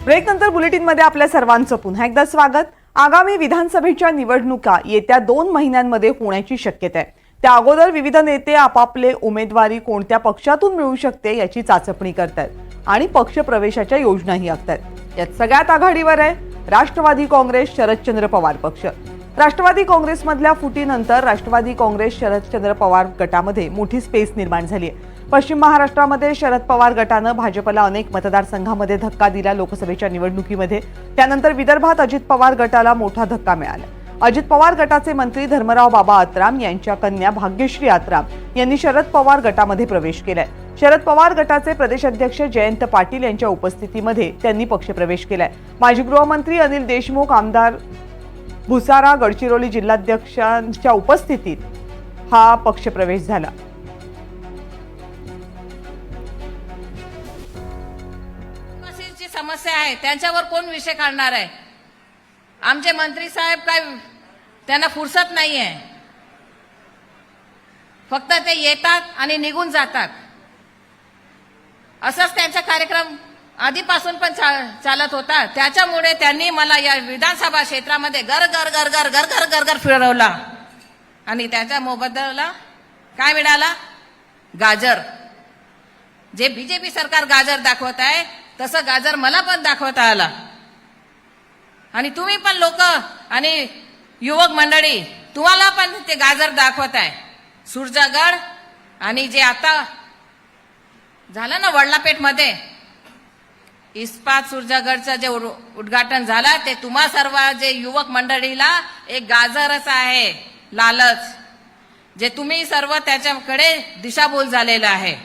ब्रेकनंतर बुलेटिनमध्ये आपल्या सर्वांचं पुन्हा एकदा स्वागत। आगामी विधानसभेच्या निवडणुका येत्या 2 महिन्यांमध्ये होण्याची शक्यता आहे। त्या अगोदर विविध नेते आपापले उमेदवारी कोणत्या पक्षातून मिळू शकते याची चाचपणी करतात आणि पक्ष प्रवेशाच्या योजनाही आखतात। यात सगळ्यात आघाडीवर आहे राष्ट्रवादी काँग्रेस शरदचंद्र पवार पक्ष। राष्ट्रवादी काँग्रेसमधल्या फुटीनंतर राष्ट्रवादी काँग्रेस शरदचंद्र पवार गटामध्ये मोठी स्पेस निर्माण झाली आहे। पश्चिम महाराष्ट्रामध्ये शरद पवार गटानं भाजपला अनेक मतदारसंघांमध्ये धक्का दिला लोकसभेच्या निवडणुकीमध्ये। त्यानंतर विदर्भात अजित पवार गटाला मोठा धक्का मिळाला। अजित पवार गटाचे मंत्री धर्मराव बाबा आत्राम यांच्या कन्या भाग्यश्री आत्राम यांनी शरद पवार गटामध्ये प्रवेश केलाय। शरद पवार गटाचे प्रदेशाध्यक्ष जयंत पाटील यांच्या उपस्थितीमध्ये त्यांनी पक्षप्रवेश केलाय। माजी गृहमंत्री अनिल देशमुख, आमदार भुसारा, गडचिरोली जिल्हाध्यक्षांच्या उपस्थितीत हा पक्षप्रवेश झाला। समस्या आहे त्यांच्यावर कोण विषय काढणार आहे? आमचे मंत्री साहेब काय त्यांना फुरसत नाहीये, फक्त ते येतात आणि निघून जातात। असंच त्यांचा कार्यक्रम आधीपासून पण चालत होता। त्याच्यामुळे त्यांनी मला या विधानसभा क्षेत्रामध्ये घर घर घर घर घर घर घर घर फिरवला आणि त्याच्या मोबदल्याला काय मिळाला? गाजर। जे बीजेपी सरकार गाजर दाखवत आहे तसं गाजर मला पण दाखवता आला आणि तुम्ही पण लोक आणि युवक मंडळी तुम्हाला पण ते गाजर दाखवत आहे। सुरजागड आणि जे आता झालं ना वडलापेठ मध्ये इस्पात सुरजागडचं जे उद्घाटन झालं ते तुम्हा सर्व जे युवक मंडळीला एक गाजरच आहे, लालच, जे तुम्ही सर्व त्याच्याकडे दिशाभूल झालेलं आहे।